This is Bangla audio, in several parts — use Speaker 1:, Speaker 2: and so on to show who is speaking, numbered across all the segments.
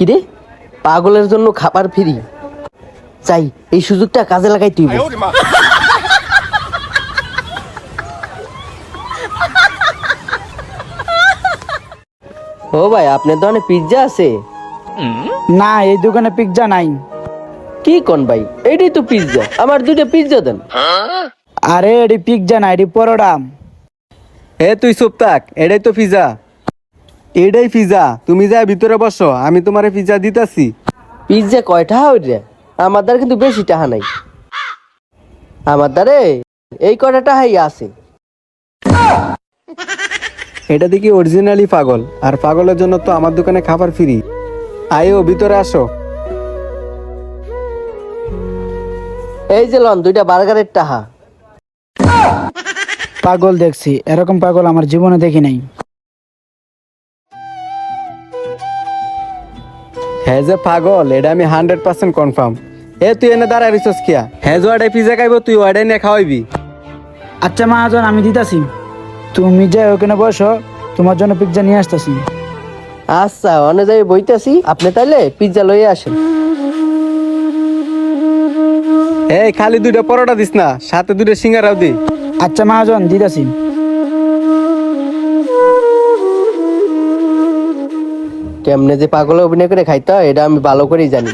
Speaker 1: কিরে, পাগলের জন্য খাবার ফ্রি? চাই এই সুযোগটা কাজে লাগাই তুই। ও ভাই, আপনার দোকানে পিৎজা আছে?
Speaker 2: না, এই দোকানে পিৎজা নাই।
Speaker 1: কি কোন ভাই, এইটাই তো পিৎজা, আমার 2টা পিৎজা দেন।
Speaker 2: আরে এটি পিৎজা না, এটি পরোটা।
Speaker 3: তুই চুপ থাক, এটাই তো পিজা। এটাই পিজা, তুমি যা ভিতরে বসো, আমি তোমারে পিজা দিতাছি।
Speaker 1: পিৎজা কয়টা হইরে? আমার দ্বারা কিন্তু বেশি টাকা নাই। আমার দ্বারে এই কয়টা টাকাই আছে।
Speaker 3: এটা দেখি অরিজিনালি পাগল, আর পাগলের জন্য তো আমার দোকানে খাবার ফ্রি। আয়ো ভিতরে আসো।
Speaker 1: এই যে লন 2টা বার্গারের টাকা।
Speaker 2: পাগল দেখছি, এরকম পাগল আমার জীবনে দেখি নাই।
Speaker 3: হ্যাঁ যে পাগল, এটা আমি 100% কনফার্ম। তুই এনে দাঁড়ায় রিসোর্স কিয়া? হ্যাঁ যে ওয়াডাই পিজা খাইব, তুই ওয়াডাই নিয়ে খাওয়াইবি।
Speaker 2: আচ্ছা মহাজন, আমি দিতাছি, তুমি যাই ওখানে বসো, তোমার জন্য পিৎজা নিয়ে আসতেছি।
Speaker 1: আচ্ছা, অনে যাই বইতাছি, আপনি তাইলে পিৎজা লইয়ে আসেন।
Speaker 3: খালি 2টা পরোটা দিস না, সাথে 2টা সিঙ্গারাও দি।
Speaker 2: আচ্ছা মহাজন, দিতাছি।
Speaker 1: কেমনে যে পাগলে অভিনয় করে খাইতে হয় এটা আমি ভালো করেই জানি।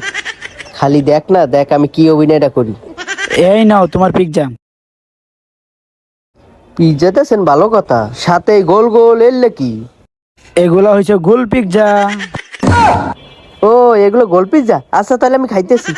Speaker 1: খালি দেখ না, দেখ আমি কি অভিনয়টা করি।
Speaker 2: এই নাও তোমার পিৎজা।
Speaker 1: পিৎজা দেন, ভালো কথা, সাথে গোল গোল এলে কি?
Speaker 2: এগুলা হয়েছে গোল পিৎজা।
Speaker 1: ও, এগুলো গোল পিৎজা? আচ্ছা তাহলে আমি খাইতেছি।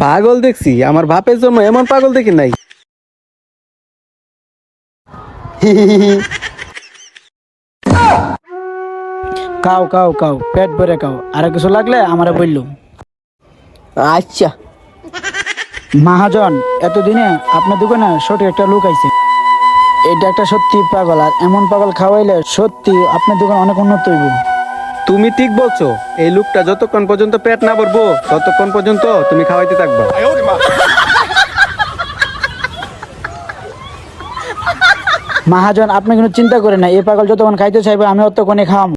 Speaker 3: পাগল দেখছি, আমার বাপের জন্য এমন পাগল দেখি নাই।
Speaker 2: খাও খাও খাও, পেট ভরে খাও, আর কিছু লাগলে আমারে বললো।
Speaker 1: আচ্ছা
Speaker 2: মহাজন, এতদিনে আপনার দোকানে সঠিক একটা লোক আইছে। এটা একটা সত্যি পাগল, আর এমন পাগল খাওয়াইলে সত্যি আপনার দোকান অনেক উন্নত হইব।
Speaker 3: তুমি ঠিক বলছো, এই লোকটা যতক্ষণ পর্যন্ত পেট না ভরবো ততক্ষণ পর্যন্ত তুমি খাওয়াইতে থাকবা।
Speaker 2: মহাজন, আপনি কোনো চিন্তা করেন না, এই পাগল যতক্ষণ খাইতে চাইবে আমি অতক্ষণে খাওয়াবো।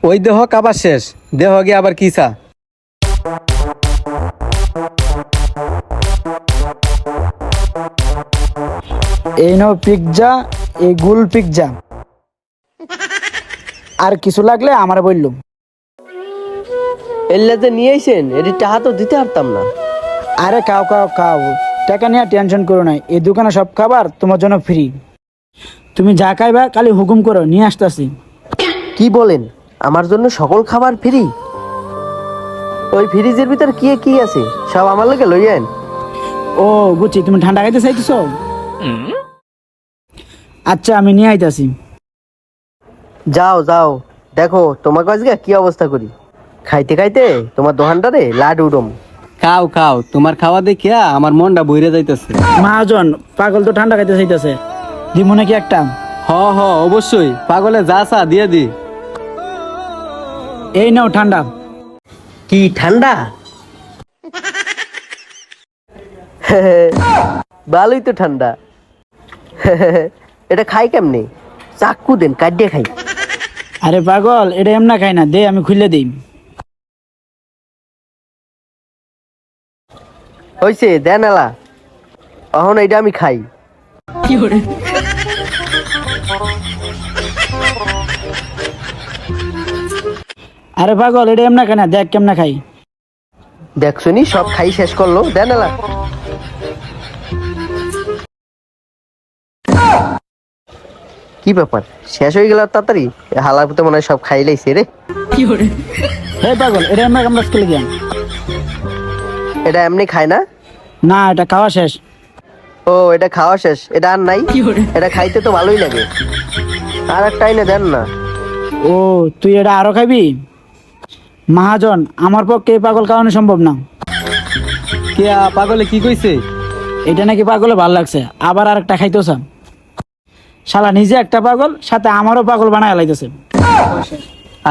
Speaker 3: ওই দেহ কাবার শেষ, দেহ গিয়ে আবার কিসা।
Speaker 2: এই নাও পিৎজা, এই গোল পিৎজা। আর কিছু লাগলে আমারে বললো।
Speaker 1: এলে যে নিয়ে আইছেন, এটি টাকা তো দিতে পারতাম না।
Speaker 2: আরে খাও খাও খাও, টাকা নিয়ে টেনশন করো না, এই দোকানে সব খাবার তোমার জন্য ফ্রি। তুমি যা খাইবা খালি হুকুম করো, নিয়ে আসতেছি।
Speaker 1: কি বলেন, আমার জন্য সকল খাবার ফ্রি? ওই ফ্রিজের ভিতর কি কি আছে সব আমার লগে লইয়েন।
Speaker 2: ও বুঝছি, তুমি ঠান্ডা খাইতে চাইতেছো। আচ্ছা, আমি নিয়ে আইতাছি।
Speaker 1: যাও যাও, দেখো তোমাকে আজকে কি অবস্থা করি। খাইতে খাইতে তোমার দোকানটারে লাড উডম।
Speaker 3: খাও খাও, তোমার খাওয়া দেখিয়া আমার মনটা বইরে যাইতেছে।
Speaker 2: মহাজন, পাগল তো ঠান্ডা খাইতে চাইতেছে, দিব নাকি একটা?
Speaker 3: হ অবশ্যই, পাগলে যা চা দিয়ে দি।
Speaker 2: এই নাও ঠান্ডা।
Speaker 1: কি ঠান্ডা? ভালোই তো ঠান্ডা। এটা খাই কেমনে? চাকু দেন, কাটিয়ে খাই।
Speaker 2: আরে পাগল, এটা এমনা খাই না, দে আমি খুলে দিই।
Speaker 1: হইছে, দেন এলা, এখন এটা আমি খাই।
Speaker 2: আরে পাগল, এটা এমনা খাই না, দেখ কেমনা খাই।
Speaker 1: দেখছনি, সব খাই শেষ করলো, দেন এলা। কি ব্যাপার, শেষ হয়ে গেল তাড়াতাড়ি? হালার তো মনে হয় সব খাই লাইছে রে।
Speaker 2: হে পাগল, এটা এমনা কামড়া স্কুলে গিয়া।
Speaker 1: এটা এমনি খায় না?
Speaker 2: না, এটা খাওয়া শেষ।
Speaker 1: ও, এটা খাওয়া শেষ, এটা আর নাই? এটা খাইতে তো ভালোই লাগে, আর একটা এনে দেন না।
Speaker 2: ও, তুই এটা আরো খাবি? মহাজন, আমার পক্ষে এই পাগল খাওয়ানো সম্ভব না।
Speaker 3: কে পাগলে কি কইছে?
Speaker 2: এটা নাকি পাগলে ভাল লাগছে, আবার আর একটা খাইতেছে। শালা নিজে একটা পাগল, সাথে আমারও পাগল বানায় লাইতেছে।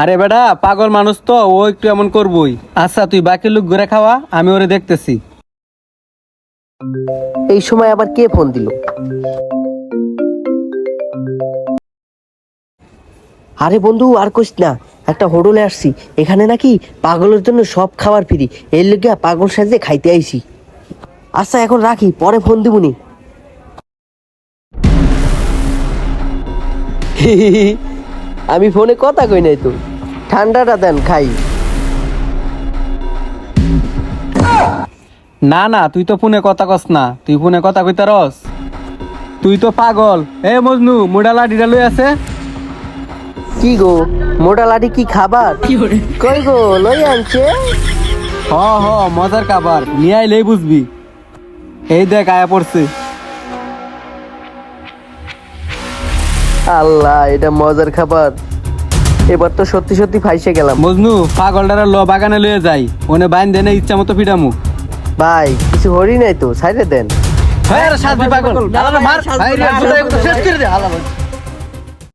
Speaker 3: আরে বেটা, পাগল মানুষ তো, ও একটু এমন করবই। আচ্ছা তুই বাকি লোক ঘুরে খাওয়া, আমি ওরে দেখতেছি।
Speaker 1: এই সময় আবার কে ফোন দিল? আরে বন্ধু, আর কইস না, একটা হোটেলে আসছি, এখানে নাকি পাগলের জন্য সব খাবার ফ্রি। এর লেগে পাগল সাজে খাইতে আইছি। আচ্ছা এখন রাখি, পরে ফোন দিবনি। আমি ফোনে কথা কই নাই তো, ঠান্ডাটা দেন খাই।
Speaker 3: না না, তুই তো ফোনে কথা কস না, তুই ফোনে কথা কইতে রস। তুই তো পাগল। এ মজনু, মুডালা ডিডা লই আছে।
Speaker 1: কি গো, মোটা লাঠি কি খাবার? কই গো, লই আনছে।
Speaker 3: হ হ, মজার খাবার নিয়ে আইলেই বুঝবি। এই দেখ আয়া পড়ছে।
Speaker 1: আল্লাহ, এটা মজার খাবার। এবার তো সত্যি সত্যি ফাইসে গেলাম।
Speaker 3: মজনু, পাগলটারে ল বাগানে লয়ে যাই, ওনে বাইন দেনে ইচ্ছা মতো ফিডামু।
Speaker 1: ভাই কিছু হরি নাই তো, সাইডে দেন।
Speaker 3: হ্যাঁ রে, সাজবি পাগল। আলাদা মার। ভাই রে, জুতা একটু শেষ করে দে। আলাদা।